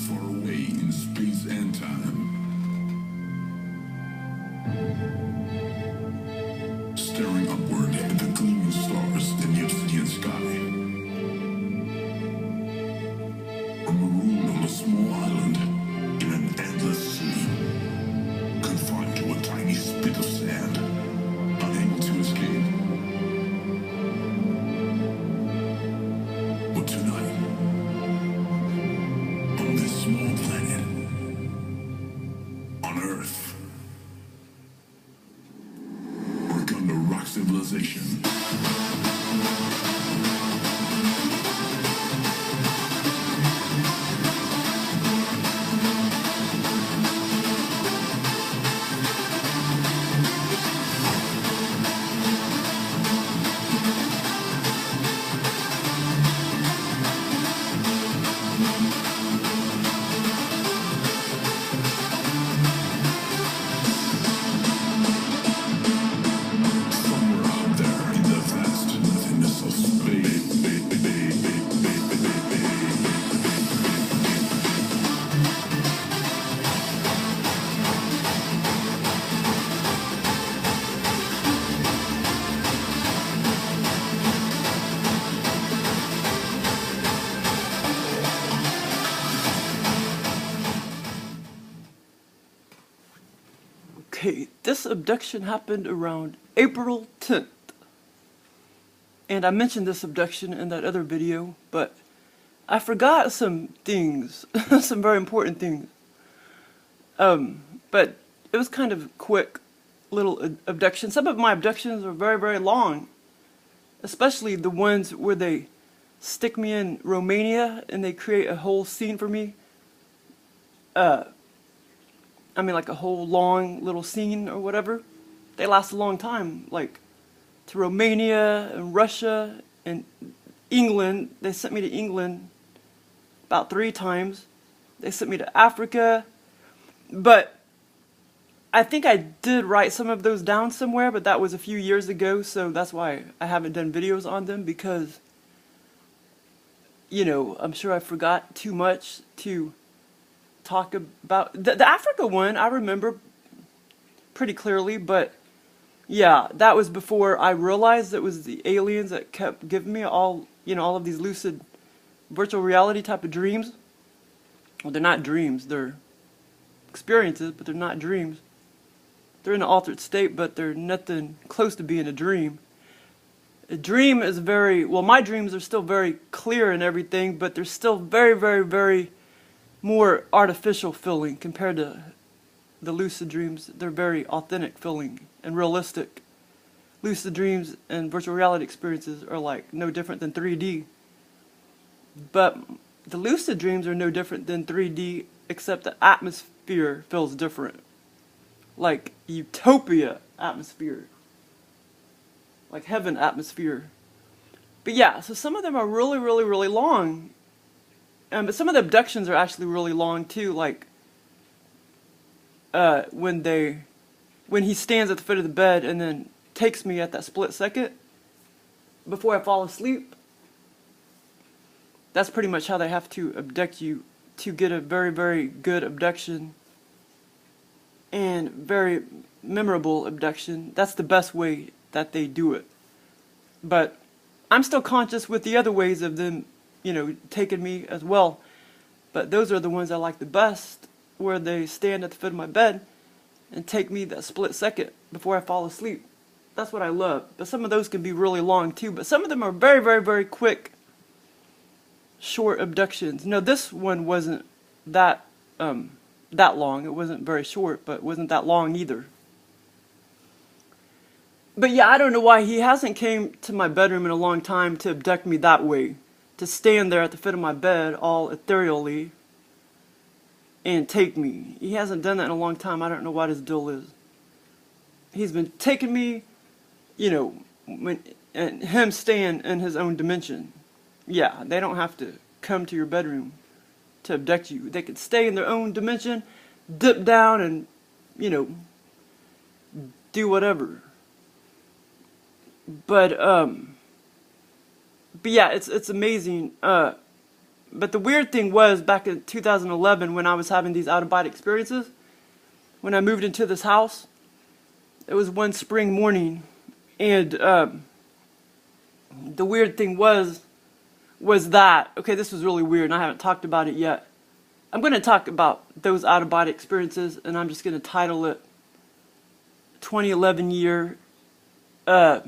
far away in space and time. Staring upward at the gleaming stars in the obsidian sky. Or marooned on a small island in an endless sea, confined to a tiny spit of sand, unable to escape. But tonight, on this small planet, on Earth, we're gonna rock civilization. Okay, this abduction happened around April 10th. And I mentioned this abduction in that other video, but I forgot some things, some very important things. But it was kind of quick little abduction. Some of my abductions are very, very long, especially the ones where they stick me in Romania and they create a whole scene for me. I mean, like a whole long little scene or whatever. They last a long time, like to Romania and Russia and England. They sent me to England about 3 times. They sent me to Africa. But I think I did write some of those down somewhere, but that was a few years ago, so that's why I haven't done videos on them, because, you know, I'm sure I forgot too much to talk about. The Africa one I remember pretty clearly, but yeah, that was before I realized it was the aliens that kept giving me all of these lucid virtual reality type of dreams. Well, they're not dreams, they're experiences, but they're not dreams. They're in an altered state, but they're nothing close to being a dream. A dream is very, well, my dreams are still very clear and everything, but they're still very, very, very more artificial feeling compared to the lucid dreams. They're very authentic feeling and realistic. Lucid dreams and virtual reality experiences are like no different than 3D. But the lucid dreams are no different than 3D, except the atmosphere feels different. Like utopia atmosphere. Like heaven atmosphere. But yeah, so some of them are really, really, really long. But some of the abductions are actually really long too, like when he stands at the foot of the bed and then takes me at that split second before I fall asleep. That's pretty much how they have to abduct you to get a very, very good abduction and very memorable abduction. That's the best way that they do it. But I'm still conscious with the other ways of them, you know, taking me as well. But those are the ones I like the best, where they stand at the foot of my bed and take me that split second before I fall asleep. That's what I love. But some of those can be really long too. But some of them are very, very, very quick, short abductions. No, this one wasn't that long. It wasn't very short, but it wasn't that long either. But yeah, I don't know why he hasn't came to my bedroom in a long time to abduct me that way. To stand there at the foot of my bed all ethereally and take me. He hasn't done that in a long time. I don't know what his deal is. He's been taking me, you know, and him staying in his own dimension. Yeah, they don't have to come to your bedroom to abduct you. They could stay in their own dimension, dip down and, you know, do whatever. But yeah, it's amazing. But the weird thing was, back in 2011, when I was having these out-of-body experiences, when I moved into this house, it was one spring morning, and the weird thing was that, okay, this was really weird, and I haven't talked about it yet. I'm going to talk about those out-of-body experiences, and I'm just going to title it 2011 year to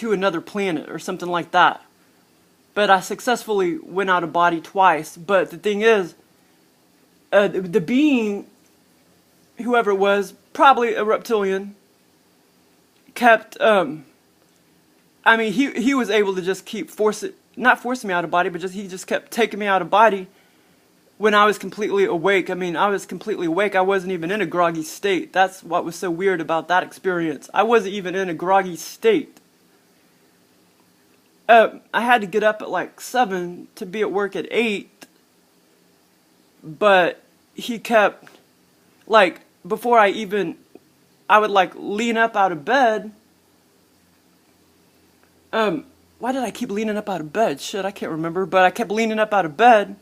another planet, or something like that. But I successfully went out of body twice. But the thing is, the being, whoever it was, probably a reptilian, kept, I mean, he was able to just keep not forcing me out of body, but he just kept taking me out of body when I was completely awake. I mean, I was completely awake. I wasn't even in a groggy state. That's what was so weird about that experience. I wasn't even in a groggy state. I had to get up at like 7 to be at work at 8, but he kept, like, before I would like lean up out of bed. Why did I keep leaning up out of bed? Shit, I can't remember, but I kept leaning up out of bed,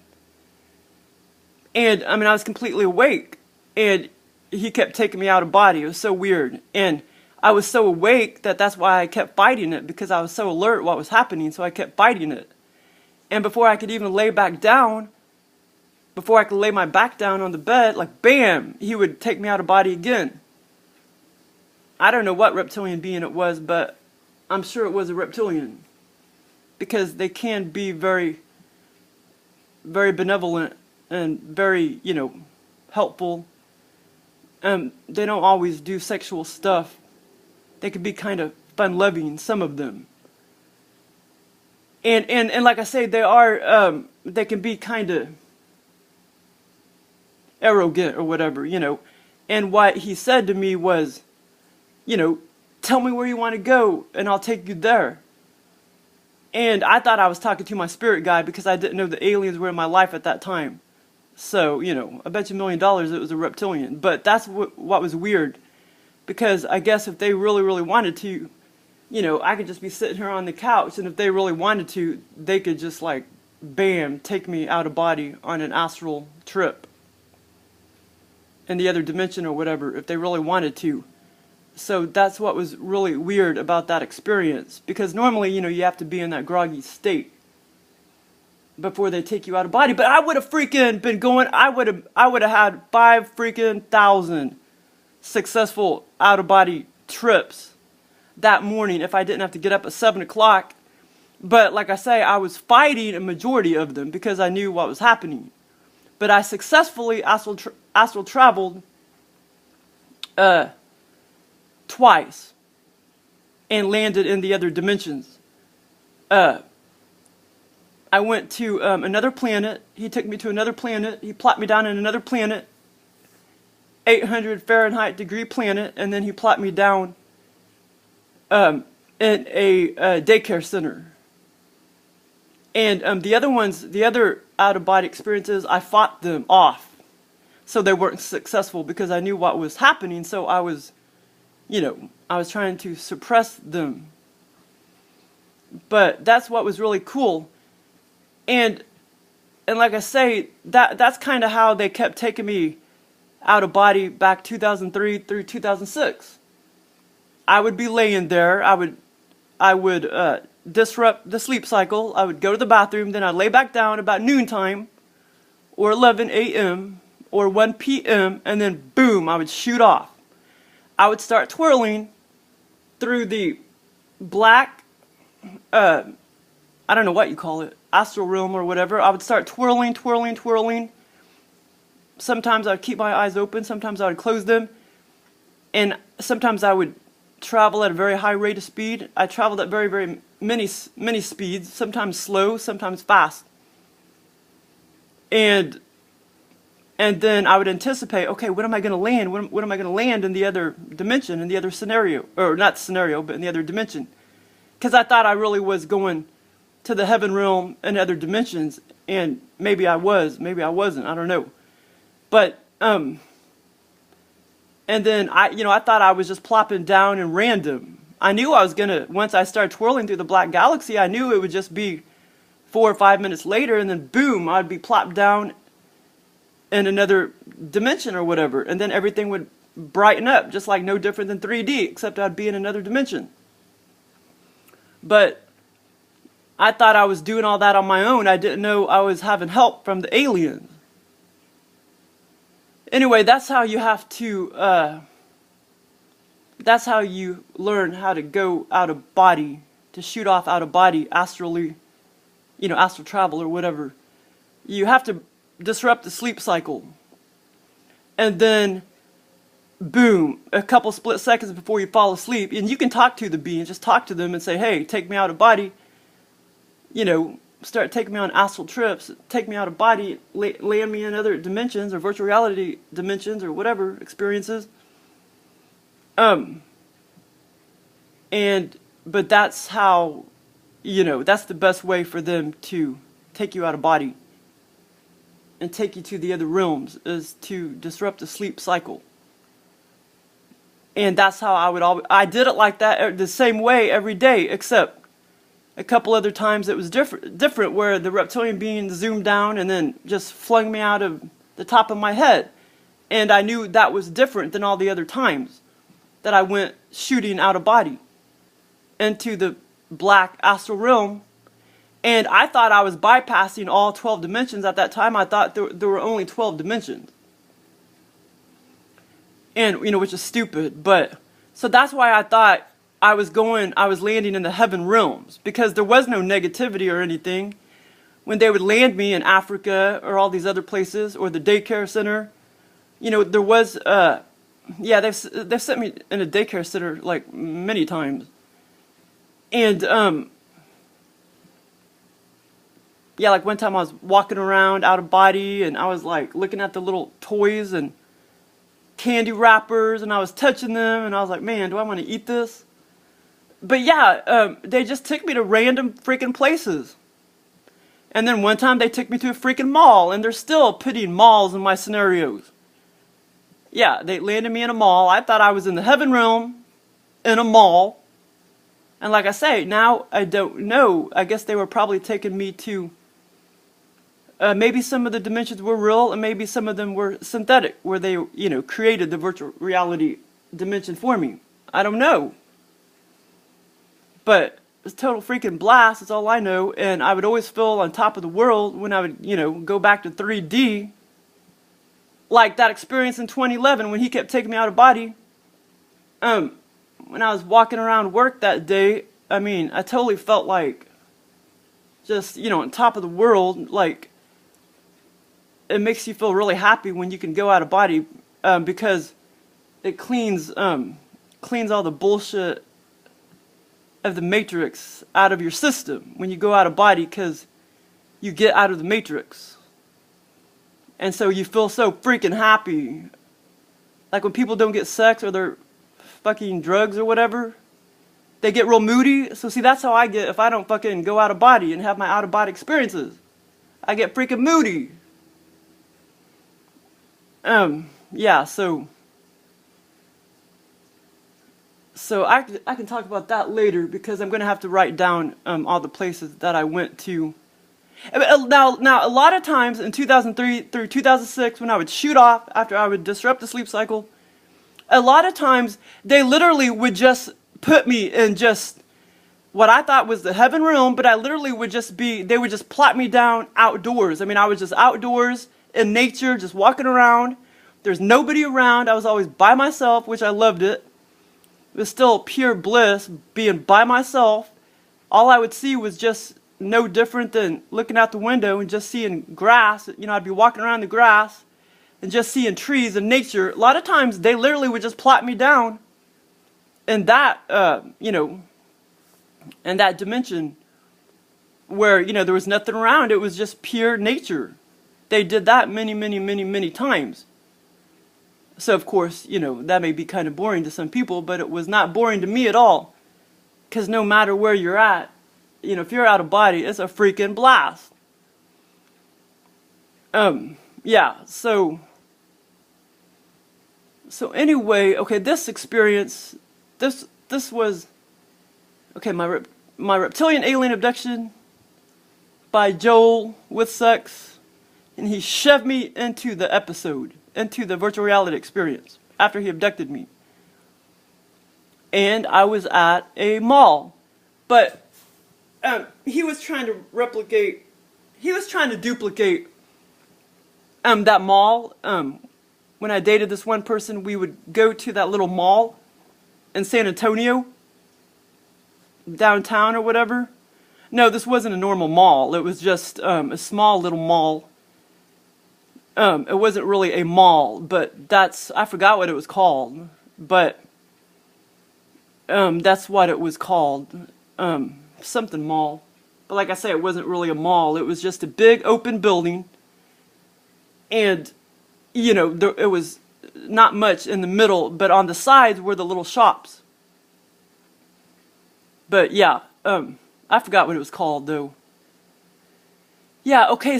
and I mean, I was completely awake, and he kept taking me out of body. It was so weird, and I was so awake that's why I kept fighting it, because I was so alert what was happening, so I kept fighting it. And before I could even lay back down, before I could lay my back down on the bed, like bam, he would take me out of body again. I don't know what reptilian being it was, but I'm sure it was a reptilian, because they can be very, very benevolent and very, you know, helpful. They don't always do sexual stuff. They can be kind of fun-loving, some of them. And like I say, they can be kind of arrogant or whatever, you know. And what he said to me was, you know, tell me where you want to go and I'll take you there. And I thought I was talking to my spirit guide, because I didn't know the aliens were in my life at that time. So, you know, I bet you $1 million it was a reptilian. But that's what was weird. Because I guess if they really, really wanted to, you know, I could just be sitting here on the couch, and if they really wanted to, they could just like, bam, take me out of body on an astral trip in the other dimension or whatever, if they really wanted to. So that's what was really weird about that experience. Because normally, you know, you have to be in that groggy state before they take you out of body. But I would have freaking been going, I would have had 5,000 successful out-of-body trips that morning if I didn't have to get up at 7 o'clock. But like I say, I was fighting a majority of them because I knew what was happening. But I successfully astral traveled twice and landed in the other dimensions. I went to another planet. He took me to another planet. He plopped me down in another planet, 800 Fahrenheit degree planet, and then he plopped me down in a daycare center. And the other out-of-body experiences, I fought them off. So they weren't successful because I knew what was happening, so I was, you know, I was trying to suppress them. But that's what was really cool. And like I say, that's kind of how they kept taking me out of body back 2003 through 2006. I would be laying there. I would disrupt the sleep cycle. I would go to the bathroom, then I'd lay back down about noontime, or 11 a.m., or 1 p.m., and then boom, I would shoot off. I would start twirling through the black, I don't know what you call it, astral realm or whatever. I would start twirling. Sometimes I would keep my eyes open, sometimes I would close them, and sometimes I would travel at a very high rate of speed. I traveled at very, very many speeds, sometimes slow, sometimes fast. And then I would anticipate, okay, when am I going to land? When am I going to land in the other dimension, in the other scenario? Or not scenario, but in the other dimension. Because I thought I really was going to the heaven realm and other dimensions. And maybe I was, maybe I wasn't, I don't know. But, and then I thought I was just plopping down in random. I knew I was going to, once I started twirling through the black galaxy, I knew it would just be 4 or 5 minutes later, and then boom, I'd be plopped down in another dimension or whatever, and then everything would brighten up, just like no different than 3D, except I'd be in another dimension. But I thought I was doing all that on my own. I didn't know I was having help from the aliens. Anyway, that's how you have to, that's how you learn how to go out of body, to shoot off out of body astrally, astral travel or whatever. You have to disrupt the sleep cycle. And then, boom, a couple split seconds before you fall asleep, and you can talk to the beings, just talk to them and say, hey, take me out of body, start taking me on astral trips, take me out of body, land me in other dimensions or virtual reality dimensions or whatever experiences. But that's how, that's the best way for them to take you out of body and take you to the other realms, is to disrupt the sleep cycle. And that's how I did it like that, the same way every day, except a couple other times it was different, where the reptilian being zoomed down and then just flung me out of the top of my head. And I knew that was different than all the other times that I went shooting out of body into the black astral realm. And I thought I was bypassing all 12 dimensions at that time. I thought there were only 12 dimensions. And, which is stupid. But, so that's why I thought I was landing in the heaven realms, because there was no negativity or anything. When they would land me in Africa or all these other places, or the daycare center, there was, they've sent me in a daycare center like many times. And, like one time I was walking around out of body, and I was like looking at the little toys and candy wrappers, and I was touching them, and I was like, man, do I want to eat this? But yeah, they just took me to random freaking places. And then one time they took me to a freaking mall, and they're still putting malls in my scenarios. Yeah, they landed me in a mall. I thought I was in the heaven realm, in a mall. And like I say, now I don't know. I guess they were probably taking me to, maybe some of the dimensions were real, and maybe some of them were synthetic, where they, created the virtual reality dimension for me. I don't know. But it's total freaking blast, that's all I know. And I would always feel on top of the world when I would, go back to 3D. Like that experience in 2011 when he kept taking me out of body. When I was walking around work that day, I totally felt like just, on top of the world. Like, it makes you feel really happy when you can go out of body, because it cleans all the bullshit of the matrix out of your system when you go out of body, because you get out of the matrix. And so you feel so freaking happy. Like when people don't get sex or they're fucking drugs or whatever, they get real moody. So see, that's how I get if I don't fucking go out of body and have my out of body experiences. I get freaking moody. Yeah, so I can talk about that later, because I'm going to have to write down all the places that I went to. Now, a lot of times in 2003 through 2006, when I would shoot off after I would disrupt the sleep cycle, a lot of times they literally would just put me in just what I thought was the heaven realm, but I literally would just they would just plop me down outdoors. I was just outdoors in nature, just walking around. There's nobody around. I was always by myself, which I loved it. It was still pure bliss being by myself. All I would see was just no different than looking out the window and just seeing grass. I'd be walking around the grass and just seeing trees and nature. A lot of times they literally would just plop me down in that, in that dimension where, there was nothing around. It was just pure nature. They did that many, many, many, many times. So, of course, that may be kind of boring to some people, but it was not boring to me at all. Because no matter where you're at, if you're out of body, it's a freaking blast. Yeah, so anyway, okay, this experience, this was, okay, my reptilian alien abduction by Joel with sex, and he shoved me into the episode, into the virtual reality experience after he abducted me. And I was at a mall, but he was trying to duplicate that mall. When I dated this one person, we would go to that little mall in San Antonio, downtown or whatever. No, this wasn't a normal mall. It was just a small little mall. It wasn't really a mall, but I forgot what it was called. But that's what it was called. Something mall. But like I say, it wasn't really a mall. It was just a big open building. And, you know, it was not much in the middle, but on the sides were the little shops. But yeah, I forgot what it was called though. Yeah, okay,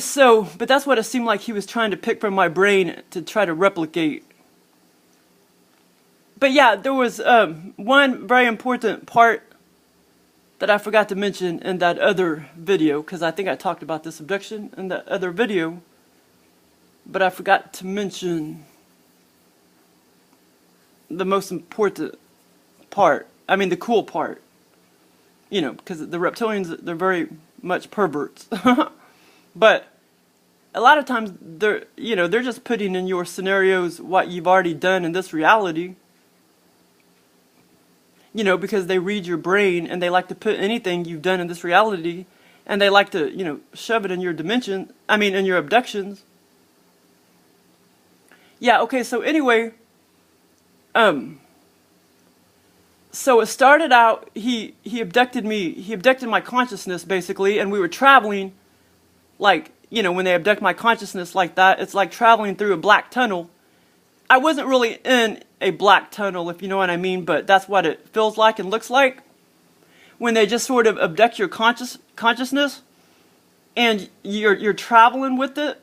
but that's what it seemed like he was trying to pick from my brain to try to replicate. But yeah, there was one very important part that I forgot to mention in that other video, because I think I talked about this abduction in that other video, but I forgot to mention the most important part. I mean, the cool part. You know, because the reptilians, they're very much perverts. But a lot of times they're just putting in your scenarios what you've already done in this reality. You know, because they read your brain and they like to put anything you've done in this reality, and they like to, you know, shove it in your dimension. I mean, in your abductions. Yeah, okay, so anyway, so it started out, he abducted me, he abducted my consciousness basically, and we were traveling, like, you know, when they abduct my consciousness like that, it's like traveling through a black tunnel. I wasn't really in a black tunnel, if you know what I mean, but that's what it feels like and looks like. When they just sort of abduct your consciousness, and you're traveling with it.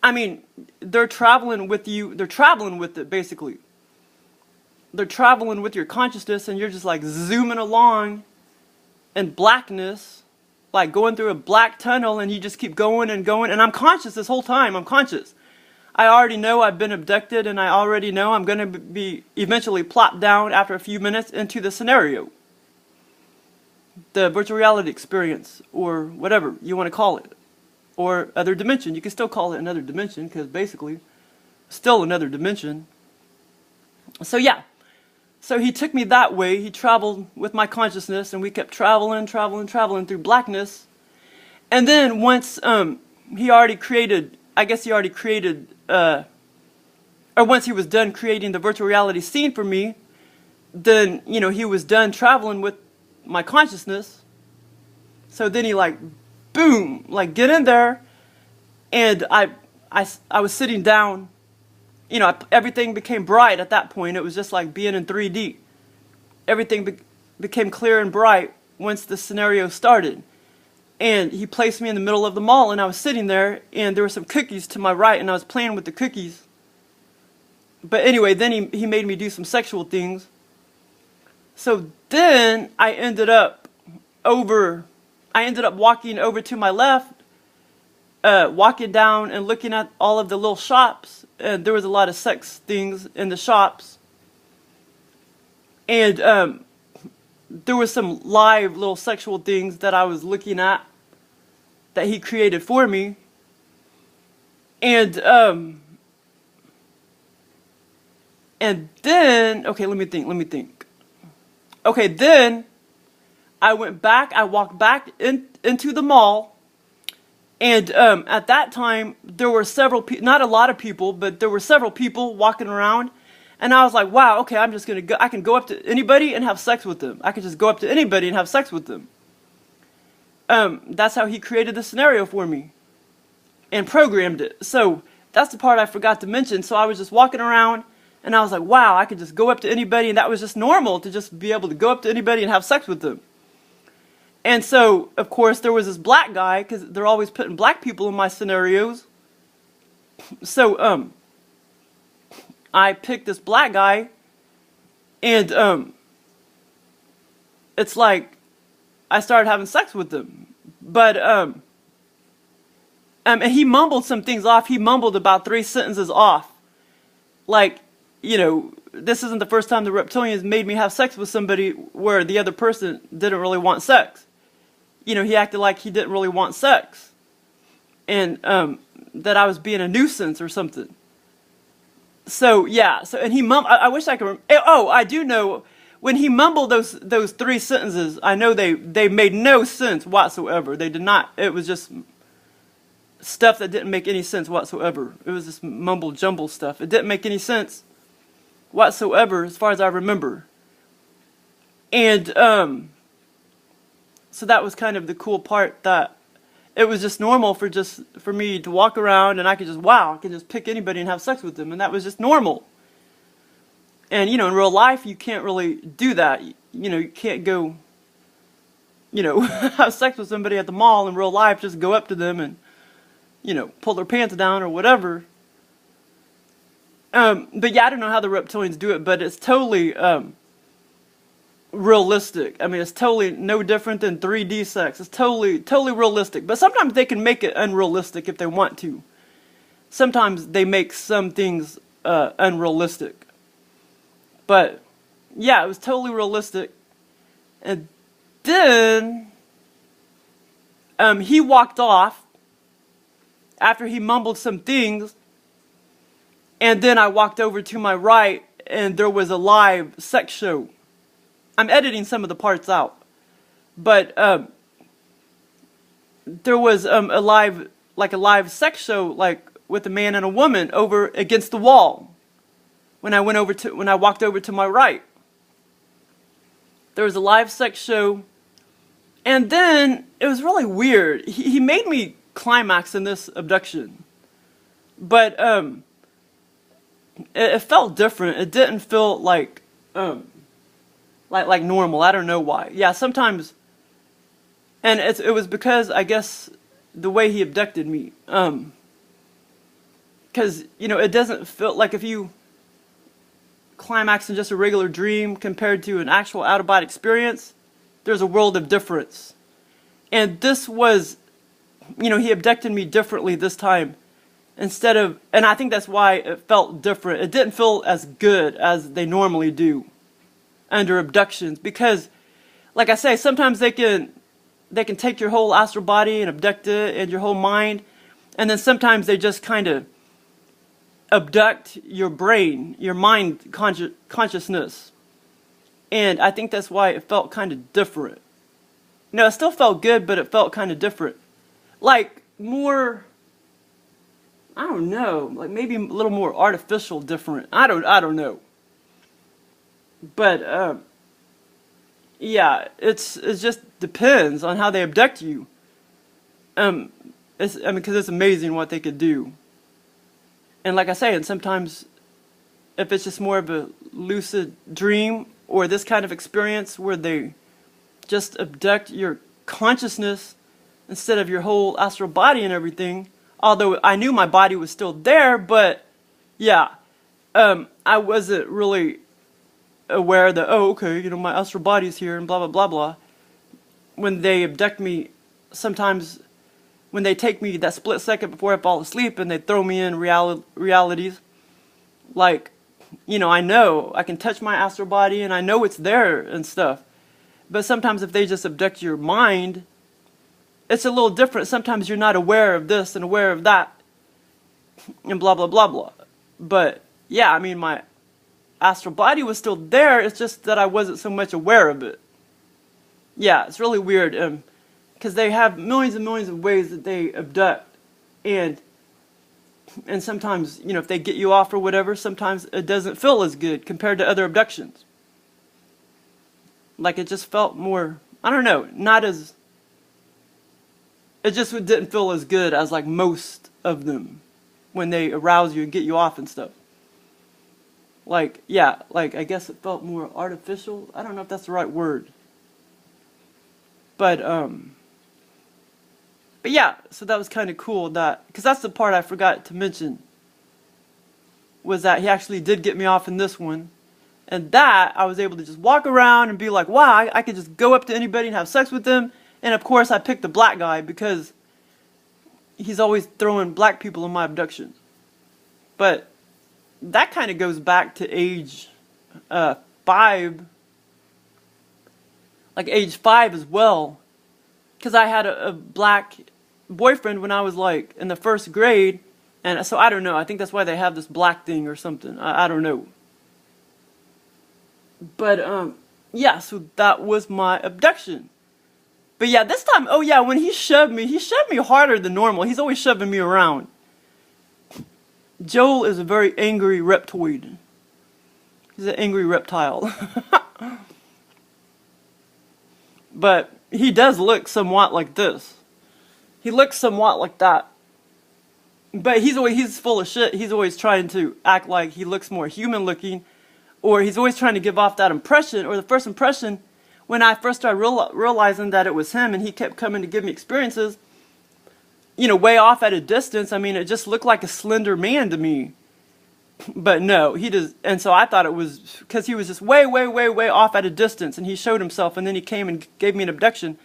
I mean, they're traveling with you, they're traveling with it basically. They're traveling with your consciousness, and you're just like zooming along in blackness, like going through a black tunnel, and you just keep going and going. And I'm conscious this whole time. I'm conscious. I already know I've been abducted, and I already know I'm going to be eventually plopped down after a few minutes into the scenario. The virtual reality experience, or whatever you want to call it. Or other dimension. You can still call it another dimension, because basically, still another dimension. So yeah. So he took me that way. He traveled with my consciousness, and we kept traveling through blackness. And then once he already created, or once he was done creating the virtual reality scene for me, then, you know, he was done traveling with my consciousness. So then he like, boom, like get in there. And I was sitting down. You know, everything became bright at that point. It was just like being in 3D. Everything became clear and bright once the scenario started. And he placed me in the middle of the mall, and I was sitting there, and there were some cookies to my right, and I was playing with the cookies. But anyway, then he made me do some sexual things. So then I ended up walking over to my left, walking down and looking at all of the little shops. And there was a lot of sex things in the shops. And there were some live little sexual things that I was looking at that he created for me. And then, okay, let me think. Okay, then I walked back into the mall. And at that time, there were several people, not a lot of people, but there were several people walking around. And I was like, wow, okay, I can go up to anybody and have sex with them. I can just go up to anybody and have sex with them. That's how he created the scenario for me and programmed it. So that's the part I forgot to mention. So I was just walking around, and I was like, wow, I could just go up to anybody, and that was just normal to just be able to go up to anybody and have sex with them. And so, of course, there was this black guy, because they're always putting black people in my scenarios. So, I picked this black guy, and, it's like, I started having sex with him. But, And he mumbled some things off. He mumbled about 3 sentences off. Like, you know, this isn't the first time the reptilians made me have sex with somebody where the other person didn't really want sex. You know, he acted like he didn't really want sex. And that I was being a nuisance or something. So, yeah. So, and he I wish I could oh, I do know. When he mumbled those 3 sentences, I know they made no sense whatsoever. They did not. It was just stuff that didn't make any sense whatsoever. It was just mumble jumble stuff. It didn't make any sense whatsoever as far as I remember. And so that was kind of the cool part, that it was just normal for me to walk around and I could just pick anybody and have sex with them, and that was just normal. And, you know, in real life, you can't really do that. You know, you can't go, you know, have sex with somebody at the mall in real life, just go up to them and, you know, pull their pants down or whatever. But yeah, I don't know how the reptilians do it, but it's totally realistic. I mean, it's totally no different than 3D sex. It's totally realistic. But sometimes they can make it unrealistic if they want to. Sometimes they make some things unrealistic. But yeah, it was totally realistic. And then he walked off after he mumbled some things. And then I walked over to my right and there was a live sex show. I'm editing some of the parts out. But there was a live sex show, like with a man and a woman over against the wall. When I walked over to my right, there was a live sex show, and then it was really weird. He made me climax in this abduction, but it felt different. It didn't feel like normal. I don't know why. Yeah, sometimes, and it was because I guess the way he abducted me. Because you know, it doesn't feel like if you climax in just a regular dream compared to an actual out-of-body experience, there's a world of difference. And this was, you know, he abducted me differently this time. Instead of, and I think that's why it felt different. It didn't feel as good as they normally do under abductions. Because, like I say, sometimes they can take your whole astral body and abduct it and your whole mind. And then sometimes they just kind of abduct your brain, your mind consciousness. And I think that's why it felt kind of different. No, it still felt good, but it felt kind of different. Like more, I don't know, like maybe a little more artificial different. I don't know. But yeah, it just depends on how they abduct you. Because it's amazing what they could do. And like I say, and sometimes if it's just more of a lucid dream or this kind of experience where they just abduct your consciousness instead of your whole astral body and everything, although I knew my body was still there, but yeah, I wasn't really aware that, oh, okay, you know, my astral body's here and blah, blah, blah, blah. When they abduct me, sometimes when they take me that split second before I fall asleep and they throw me in realities, like, you know I can touch my astral body and I know it's there and stuff. But sometimes if they just abduct your mind, it's a little different. Sometimes you're not aware of this and aware of that and blah, blah, blah, blah. But yeah, I mean, my astral body was still there. It's just that I wasn't so much aware of it. Yeah, it's really weird. Because they have millions and millions of ways that they abduct, and sometimes, you know, if they get you off or whatever, sometimes it doesn't feel as good compared to other abductions. Like it just felt more, I don't know, it just didn't feel as good as like most of them when they arouse you and get you off and stuff. Like, yeah, like I guess it felt more artificial. I don't know if that's the right word. But yeah, so that was kind of cool, that, because that's the part I forgot to mention, was that he actually did get me off in this one. And that, I was able to just walk around and be like, wow, I could just go up to anybody and have sex with them. And of course, I picked the black guy because he's always throwing black people in my abductions. But that kind of goes back to age 5, like age 5 as well. Because I had a black boyfriend when I was like in the 1st grade. And so I don't know. I think that's why they have this black thing or something. I don't know. But yeah, so that was my abduction. But yeah, this time, oh yeah, when he shoved me harder than normal. He's always shoving me around. Joel is a very angry reptoid. He's an angry reptile. But he does look somewhat like this. He looks somewhat like that. But he's full of shit. He's always trying to act like he looks more human looking. Or he's always trying to give off that impression, or the first impression, when I first started realizing that it was him and he kept coming to give me experiences, you know, way off at a distance. I mean, it just looked like a slender man to me. But no, he does. And so I thought it was because he was just way, way, way, way off at a distance, and he showed himself, and then he came and gave me an abduction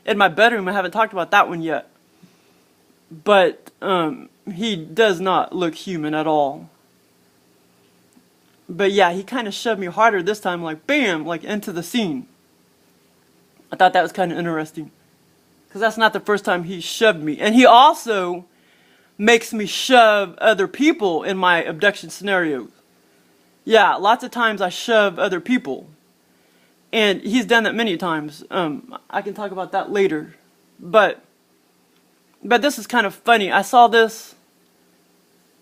in my bedroom. I haven't talked about that one yet. But he does not look human at all. But yeah, he kind of shoved me harder this time, like bam, like into the scene. I thought that was kind of interesting. Because that's not the first time he shoved me. And he also makes me shove other people in my abduction scenarios. Yeah, lots of times I shove other people. And he's done that many times. I can talk about that later. But this is kind of funny. I saw this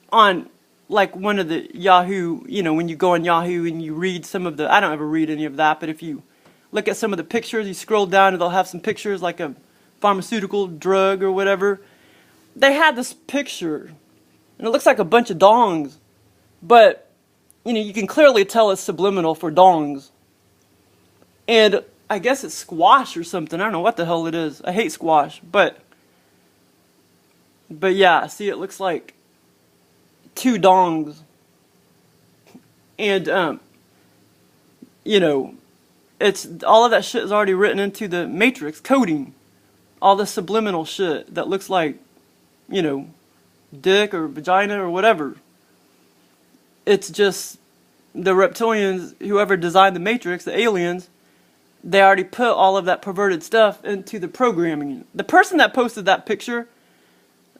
on like one of the Yahoo, you know, when you go on Yahoo and you read some of the, I don't ever read any of that, but if you look at some of the pictures, you scroll down and they'll have some pictures like a pharmaceutical drug or whatever. They had this picture and it looks like a bunch of dongs, but you know, you can clearly tell it's subliminal for dongs. And I guess it's squash or something. I don't know what the hell it is. I hate squash, but yeah, see, it looks like 2 dongs. And you know, it's all of that shit is already written into the matrix coding. All the subliminal shit that looks like, you know, dick or vagina or whatever. It's just the reptilians, whoever designed the matrix, the aliens, they already put all of that perverted stuff into the programming. The person that posted that picture,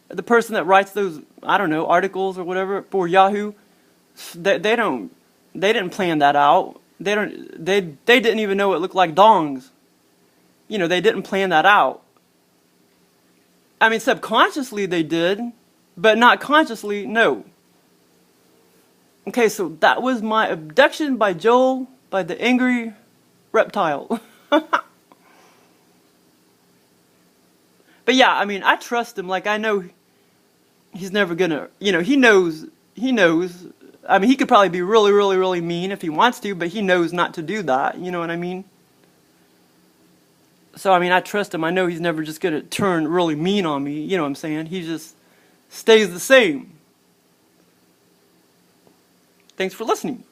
the person that writes those, I don't know, articles or whatever for Yahoo, they didn't plan that out. They didn't even know it looked like dongs. You know, they didn't plan that out. I mean, subconsciously they did, but not consciously, no. Okay, so that was my abduction by Joel, by the angry reptile. But yeah, I mean, I trust him. Like, I know he's never gonna, you know, he knows. I mean, he could probably be really, really, really mean if he wants to, but he knows not to do that. You know what I mean? So, I mean, I trust him. I know he's never just gonna turn really mean on me. You know what I'm saying? He just stays the same. Thanks for listening.